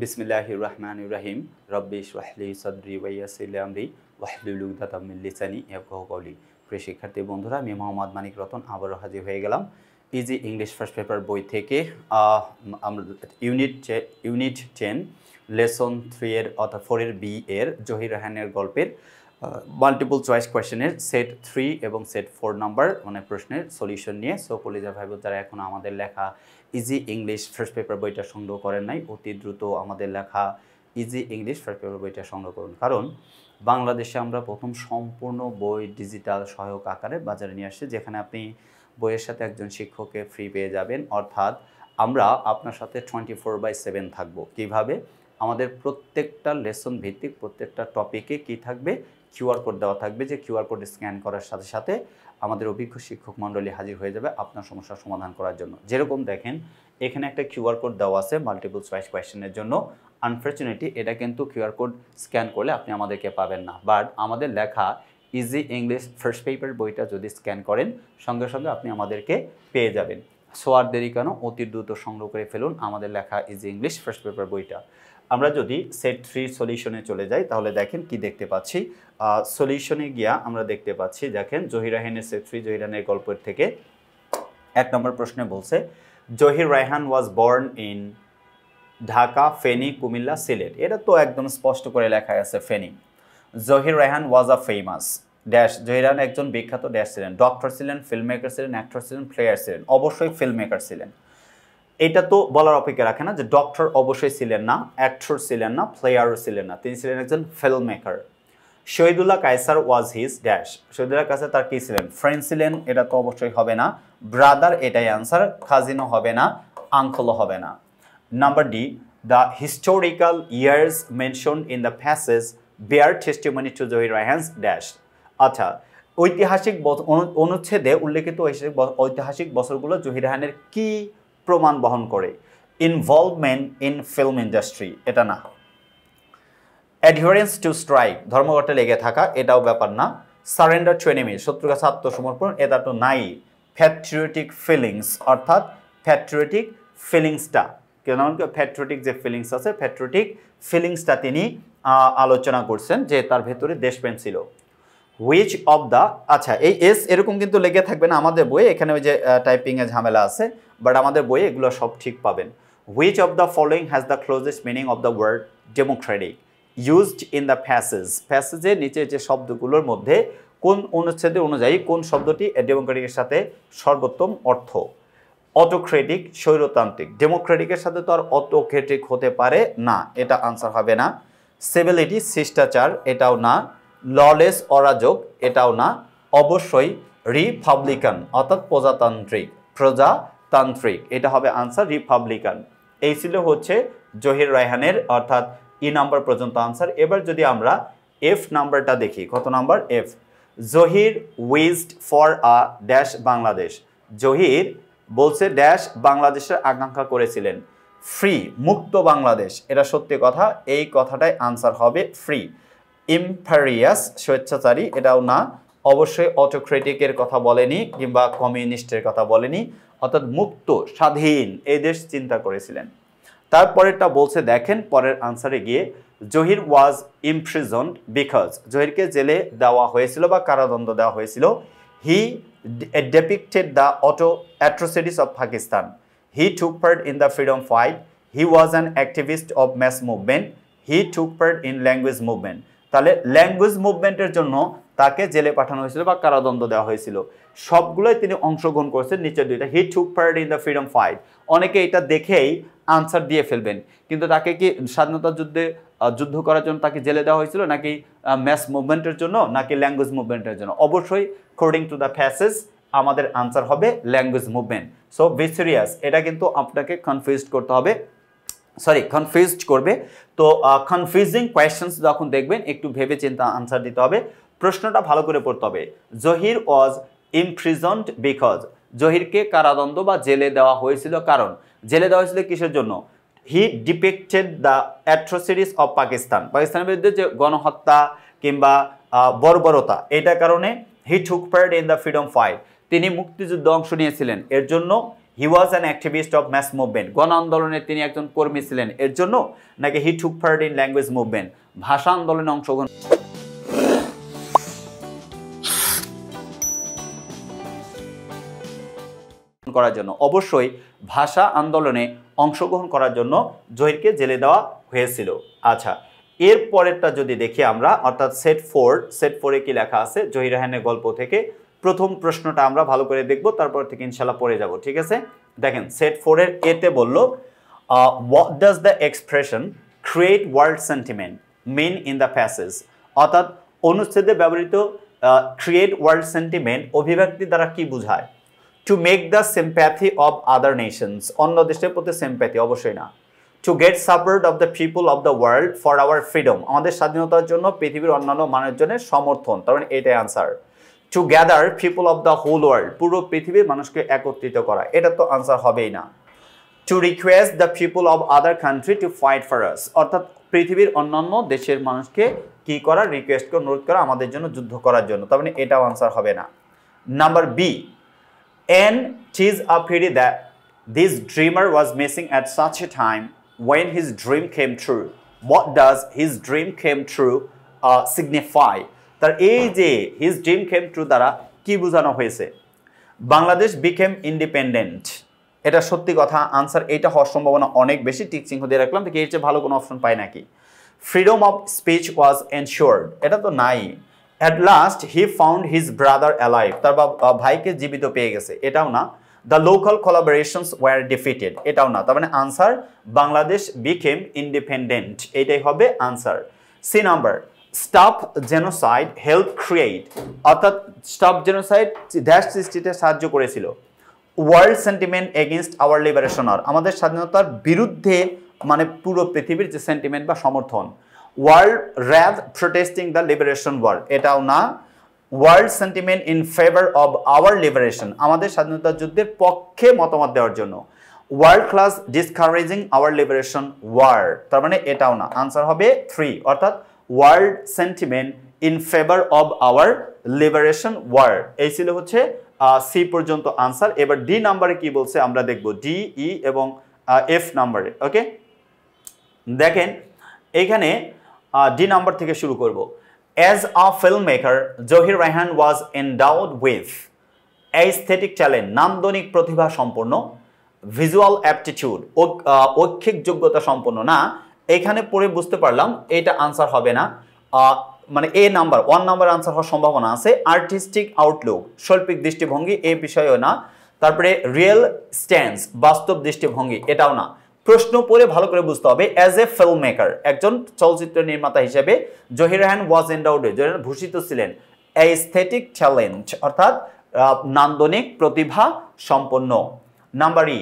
বিসমিল্লাহির রহমানির রহিম রব্বি ইশরাহ লি সাদরি ওয়া ইয়াসসির লি আমরি ওয়াহলুল উকদাতাম মিন লিসানি ইয়াফকাহু কওলি। প্রিয় শিক্ষার্থী বন্ধুরা, আমি মোহাম্মদ মানিক রতন আবারও হাজির হয়ে গেলাম ইজি ইংলিশ ফার্স্ট পেপার বই থেকে। আমরা ইউনিট 10 লেসন 3 এর অর্থাৎ 4 এর বি এর জহির রায়হানের গল্পের মাল্টিপল চয়েস কোয়েশ্চেনের সেট 3 এবং সেট 4 নাম্বার মানে প্রশ্নের সলিউশন নিয়ে। সো কলিজার ভাই যারা এখন আমাদের লেখা ইজি ইংলিশ ফার্স্ট পেপার বইটা সংগ্রহ করেন নাই, অতি দ্রুত আমাদের লেখা ইজি ইংলিশ ফার্স্ট পেপার বইটা সংগ্রহ করুন, কারণ বাংলাদেশে আমরা প্রথম সম্পূর্ণ বই ডিজিটাল সহায়ক আকারে বাজারে নিয়ে আসছি, যেখানে আপনি বইয়ের সাথে একজন শিক্ষককে ফ্রি পেয়ে যাবেন। অর্থাৎ আমরা আপনার সাথে 24/7 থাকবো। কিভাবে? আমাদের প্রত্যেকটা লেসন ভিত্তিক প্রত্যেকটা টপিকে কি থাকবে, কিউআর কোড দেওয়া থাকবে, যে কিউআর কোড স্ক্যান করার সাথে সাথে আমাদের অভিজ্ঞ শিক্ষক মণ্ডলী হাজির হয়ে যাবে আপনার সমস্যার সমাধান করার জন্য। যেরকম দেখেন এখানে একটা কিউআর কোড দেওয়া আছে মাল্টিপল চয়েস কোয়েশ্চেনের জন্য। আনফর্চুনেটলি এটা কিন্তু কিউআর কোড স্ক্যান করলে আপনি আমাদেরকে পাবেন না, বাট আমাদের লেখা ইজি ইংলিশ ফার্স্ট পেপার বইটা যদি স্ক্যান করেন সঙ্গে সঙ্গে আপনি আমাদেরকে পেয়ে যাবেন। সো আর দেরি কেন, অতি দ্রুত সংগ্রহ করে ফেলুন আমাদের লেখা ইজি ইংলিশ ফার্স্ট পেপার বইটা। আমরা যদি সেট 3 সলিউশনে চলে যাই তাহলে দেখেন কি দেখতে পাচ্ছি। সলিউশনে গিয়া আমরা দেখতে পাচ্ছি, দেখেন জহির রায়হানের সেট 3 জহির রায়হানের গল্পের থেকে 1 নম্বর প্রশ্নে বলছে Zahir Raihan was born in Dhaka, Feni, Comilla, Sylhet. এটা তো একদম স্পষ্ট করে লেখা আছে Feni. Zahir Raihan was a famous dash, Zahir Raihan একজন বিখ্যাত ড্যাশ ছিলেন, ডক্টর ছিলেন, ফিল্ম মেকার ছিলেন, অ্যাক্টর ছিলেন, প্লেয়ার ছিলেন। অবশ্যই ফিল্ম মেকার ছিলেন, এটা তো বলার অপেক্ষা রাখে না যে ডক্টর অবশ্যই ছিলেন না, অ্যাক্টর ছিলেন না, প্লেয়ারও ছিলেন না, তিনি ছিলেন একজন film maker. Shahidullah Kaiser was his dash, Shahidullah Kaiser তার কি ছিলেন, ফ্রেন্ড ছিলেন, এটা তো অবশ্যই হবে না, ব্রাদার এটাই আনসার, কাজিনও হবে না, আঙ্কলও হবে না। Number D, the historical years mentioned in the passage bear testimony to Zahir Raihan's dash. আচ্ছা, ঐতিহাসিক অনুচ্ছেদে উল্লেখিত ঐতিহাসিক বছরগুলো জহির রায়হানের কি প্রমাণ বহন করে? ইনভলভমেন্ট ইন ফিল্ম ইন্ডাস্ট্রি, এটা না। অ্যাডহারেন্স টু স্ট্রাইক, ধর্মঘটে লেগে থাকা, এটাও ব্যাপার না। সারেন্ডার টু এনিমি, শত্রুর কাছে আত্মসমর্পণ, এটা তো নাই। প্যাট্রিয়টিক ফিলিংস, অর্থাৎ প্যাট্রিয়টিক ফিলিংসটা, কেন প্যাট্রিয়টিক যে ফিলিংস আছে প্যাট্রিয়টিক ফিলিংসটা তিনি আলোচনা করছেন যে তার ভেতরে দেশপ্রেম ছিল। হুইচ অফ দ্য, আচ্ছা এই এস এরকম কিন্তু লেগে থাকবে না আমাদের বইয়ে, এখানে ওই যে টাইপিংয়ে ঝামেলা আছে, বাট আমাদের বইয়ে এগুলো সব ঠিক পাবেন। Which of the following has the closest meaning of the word democratic used in the passage, প্যাসেজের নিচে যে শব্দগুলোর মধ্যে কোন অনুচ্ছেদে অনুযায়ী কোন শব্দটি ডেমোক্রেটিকের সাথে সর্বোত্তম অর্থ? অটোক্রেটিক, স্বৈরতান্ত্রিক। ডেমোক্রেটিকের সাথে তো আর অটোক্রেটিক হতে পারে না, এটা আনসার হবে না। সিভিলিটি, শিষ্টাচার, এটাও না। ললেস, অরাজক, এটাও না। অবশ্যই রিপাবলিকান অর্থাৎ প্রজাতান্ত্রিক, এটা হবে আনসার রিপাবলিকান। এই ছিল হচ্ছে জহির রায়হানের অর্থাৎ ই নাম্বার পর্যন্ত আনসার। এবার যদি আমরা এফ নাম্বারটা দেখি, কত number? F. Zahir উইজড for a dash Bangladesh, Zahir বলছে ড্যাশ বাংলাদেশের আকাঙ্ক্ষা করেছিলেন, ফ্রি মুক্ত বাংলাদেশ, এটা সত্যি কথা, এই কথাটাই আনসার হবে ফ্রি। ইম্পেরিয়াস, স্বেচ্ছাচারী, এটাও না। অবশ্যই অটোক্রেটিকের কথা বলেনি কিংবা কমিউনিস্টের কথা বলেনি, অর্থাৎ মুক্ত স্বাধীন এই দেশ চিন্তা করেছিলেন। তারপরেরটা বলছে দেখেন পরের আনসারে গিয়ে, জহির ওয়াজ ইমপ্রিজনড বিকজ, জহিরকে জেলে দেওয়া হয়েছিল বা কারাদণ্ড দেওয়া হয়েছিল। হি depicted the atrocities of Pakistan. He took part in the freedom fight. He was an activist of mass movement. He took part in language movement. তাহলে ল্যাঙ্গুয়েজ মুভমেন্টের জন্য তাকে জেলে পাঠানো হয়েছিল বা কারাদণ্ড দেওয়া হয়েছিল, সবগুলোই তিনি অংশগ্রহণ করেছেন নিচের দুইটা। He took part in the freedom fight, অনেকে এটা দেখেই আনসার দিয়ে ফেলবেন, কিন্তু তাকে কি স্বাধীনতা যুদ্ধ করার জন্য তাকে জেলে দেওয়া হয়েছিল, নাকি ম্যাস মুভমেন্টের জন্য, নাকি ল্যাঙ্গুয়েজ মুভমেন্টের জন্য? অবশ্যই অ্যাকর্ডিং টু দ্য প্যাসেজ আমাদের আনসার হবে language movement. So be serious, এটা কিন্তু আপনাকে কনফিউজড করবে। তো কনফিউজিং কোয়েশ্চেন্স যখন দেখবেন একটু ভেবে চিন্তা আনসার দিতে হবে, প্রশ্নটা ভালো করে পড়তে হবে। জহির ওয়াজ ইমপ্রিজনড বিকজ, জহিরকে কারাদণ্ড বা জেলে দেওয়া হয়েছিল, কারণ জেলে দেওয়া হয়েছিল কিসের জন্য? He depicted the atrocities of Pakistan, পাকিস্তানের বিরুদ্ধে যে গণহত্যা কিংবা বর্বরতা, এটার কারণে he took part in the freedom fight, তিনি মুক্তিযুদ্ধে অংশ নিয়েছিলেন, এর জন্য he was an activist of mass movement, গণ আন্দোলনের তিনি একজন কর্মী ছিলেন এর জন্য, নাকি he took part in language movement, ভাষা আন্দোলনে অংশগ্রহণ করার জন্য? অবশ্যই ভাষা আন্দোলনে অংশগ্রহণ করার জন্য জহিরকে জেলে দেওয়া হয়েছিল। আচ্ছা, এর পরেরটা যদি দেখি আমরা, অর্থাৎ সেট 4 কি লেখা আছে জহির রায়হানের গল্প থেকে, প্রথম প্রশ্নটা আমরা ভালো করে দেখব, তারপর থেকে ইনশাআল্লাহ পড়ে যাব, ঠিক আছে? দেখেন সেট 4 এর এতে বলল what does the expression create world sentiment mean in the passage, অর্থাৎ অনুচ্ছেদে ব্যবহৃত ক্রিয়েট ওয়ার্ল্ড সেন্টিমেন্ট অভিব্যক্তি দ্বারা কি বোঝায়? To make the sympathy of other Nations, অন্য দেশের প্রতি সিম্প্যাথি, অবশ্যই না। To get support of the people of the world for our freedom, আমাদের স্বাধীনতার জন্য পৃথিবীর অন্যান্য মানুষজনের সমর্থন, তার মানে এটাই answer. To gather people of the whole world, পুরো পৃথিবীর মানুষকে একত্রিত করা, এটা তো আনসার হবেই না। To request the people of other country to fight for us, অর্থাৎ পৃথিবীর অন্যান্য দেশের মানুষকে কি করা, রিকোয়েস্ট করে, অনুরোধ করা আমাদের জন্য যুদ্ধ করার জন্য, তার মানে এটাও আনসার হবে না। Number B, and 'tis a pity that this dreamer was missing at such a time when his dream came true. What does his dream came true signify? তার এই যে his dream came true দ্বারা কি বোঝানো হয়েছে? Bangladesh became independent, এটা সত্যি কথা, আনসার এটা হওয়ার সম্ভাবনা অনেক বেশি, টিক চিহ্ন দিয়ে রাখলাম, দেখি এর চেয়ে ভালো কোনো অপশন পাই নাকি। ফ্রিডম অফ স্পিচ ওয়াজ এনশিওরড, এটা তো নাই। At last he found his brother alive, তার ভাইকে জীবিত পেয়ে গেছে, এটাও না। The local collaborations were defeated, এটাও না। তার মানে আনসার বাংলাদেশ became independent, এটাই হবে answer. C number, stop genocide help create, অর্থাৎ স্টপ জেনোসাইড দেশ সৃষ্টিতে সাহায্য করেছিল। World sentiment against our liberation, আমাদের স্বাধীনতার বিরুদ্ধে, মানে পুরো পৃথিবীর যে সেন্টিমেন্ট বা সমর্থন। World rave protesting the liberation war, এটাও না। World sentiment in favour of our liberation, আমাদের স্বাধীনতা যুদ্ধের পক্ষে মতামত দেওয়ার জন্য। World class discouraging our liberation war, তার মানে এটাও না, আনসার হবে 3, অর্থাৎ world sentiment in favour of our liberation war, এই ছিল হচ্ছে সি পর্যন্ত আনসার। এবার ডি নাম্বারে কি বলছে আমরা দেখব, ডি, ই এবং এফ নাম্বারে। ওকে, দেখেন এখানে ডি নাম্বার থেকে শুরু করব। As a film maker Zahir Raihan was endowed with aesthetic talent, নান্দনিক প্রতিভা সম্পন্ন। ভিজুয়াল অ্যাপটিটিউড, ঐচ্ছিক যোগ্যতা সম্পন্ন, না। এখানে পড়ে বুঝতে পারলাম এটা আনসার হবে না, মানে এ নাম্বার 1 নাম্বার আনসার হওয়ার সম্ভাবনা আছে। আর্টিস্টিক আউটলুক, শৈল্পিক দৃষ্টিভঙ্গি, এই বিষয়েও না। তারপরে রিয়েল স্ট্যান্স, বাস্তব দৃষ্টিভঙ্গি, এটাও না। প্রশ্ন পড়ে ভালো করে বুঝতে হবে। অ্যাজ এ ফিল্ম মেকার, একজন চলচ্চিত্র নির্মাতা হিসেবে জহির রায়হান ওয়াজ এন্ডাউড, জহির ভূষিত ছিলেন অ্যাস্থেটিক ট্যালেন্ট, অর্থাৎ নান্দনিক প্রতিভা সম্পন্ন। Number E,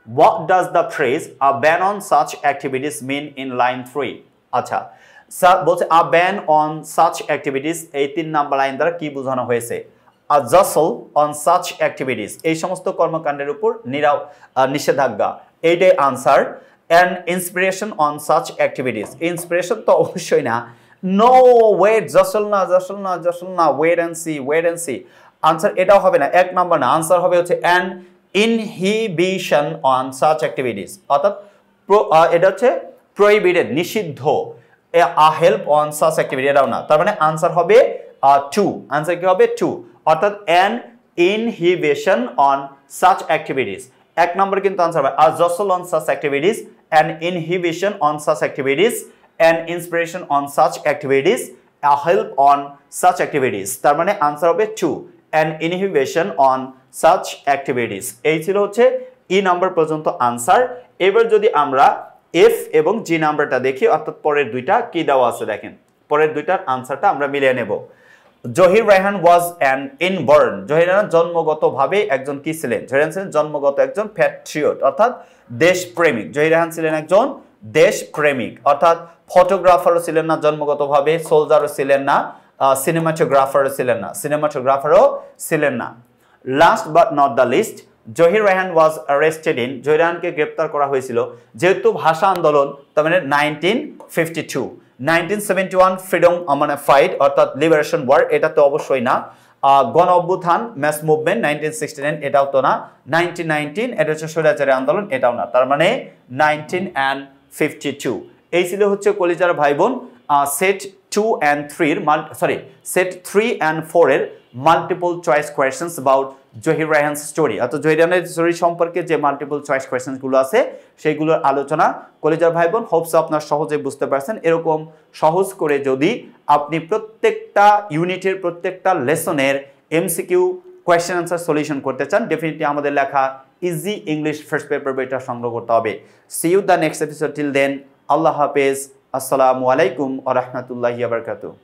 what does the phrase a ban on such activities mean in line 3? আচ্ছা, বলছে a ban on such activities, এই 3 নাম্বার লাইন দ্বারা কি বোঝানো হয়েছে? A jostle on such activities, এই সমস্ত কর্মকাণ্ডের উপর নিষেধাজ্ঞা, এইটাই answer. An inspiration on such activities, inspiration তো অবশ্যই না। নো ওয়েট, জাসল না, জাসল না, জাসল না, wait and see, wait and see, answer এটাও হবে না, 1 নাম্বার না, আনসার হবে হচ্ছে an inhibition on such activities, অর্থাৎ এটা হচ্ছে প্রহিবিটেড, নিষিদ্ধ। A help on such activity, এটাও না, তার মানে আনসার হবে 2, আনসার কি হবে 2, অর্থাৎ an inhibition on such activities. 1 নম্বর কিন্তু আনসার হবে a jostle on such activities, an inhibition on such activities, an inspiration on such activities, a help on such activities, তার মানে আনসার হবে 2, an inhibition on such activities. এই ছিল হচ্ছে E number পর্যন্ত আনসার। এবার যদি আমরা এফ এবং জি নাম্বারটা দেখি, অর্থাৎ পরের দুইটা কি দেওয়া আছে দেখেন, পরের দুইটার আনসারটা আমরা মিলিয়ে নেব। Zahir Raihan was an inborn, Zahir Raihan জন্মগতভাবে একজন কি ছিলেন? জহির রায়হান ছিলেন জন্মগত একজন প্যাট্রিয়ট, অর্থাৎ দেশপ্রেমিক। জহির রায়হান ছিলেন একজন দেশপ্রেমিক, অর্থাৎ ফটোগ্রাফারও ছিলেন না জন্মগতভাবে, সোলজারও ছিলেন না, সিনেমাটোগ্রাফারও ছিলেন না, সিনেমাটোগ্রাফারও ছিলেন না। Last but not the least, Zahir Raihan was arrested in, Zahir রায়হানকে গ্রেপ্তার করা হয়েছিল যেহেতু ভাষা আন্দোলন, তার মানে 1952। 1971 ফ্রিডম মানে ফাইট, অর্থাৎ লিবারেশন ওয়ার, এটা তো অবশ্যই না। গণ অভ্যুত্থান ম্যাস মুভমেন্ট 1969 এটাও তো না, 1919 এটা হচ্ছে স্বৈরাচারী আন্দোলন এটাও না, তার মানে 1952। এই ছিল হচ্ছে কলিজার ভাই বোন সেট 2 and 3 এর সেট 3 and 4 এর multiple choice questions about Zahir Raihan's story. অর্থাৎ জহির রায়হানের স্টোরি সম্পর্কে যে মাল্টিপল চয়েস কোয়েশ্চেন্সগুলো আছে সেইগুলোর আলোচনা। কলিজার ভাই বোন হোপস আপনার সহজে বুঝতে পারছেন। এরকম সহজ করে যদি আপনি প্রত্যেকটা ইউনিটের প্রত্যেকটা লেসনের এমসিকিউ কোয়েশ্চেন আনসার সলিউশন করতে চান, ডেফিনেটলি আমাদের লেখা ইজি ইংলিশ ফার্স্ট পেপার বইটা সংগ্রহ করতে হবে। See you the next episode, till then আল্লাহ হাফেজ, আসসালামু আলাইকুম ওয়া রাহমাতুল্লাহি ওয়া বারাকাতুহু।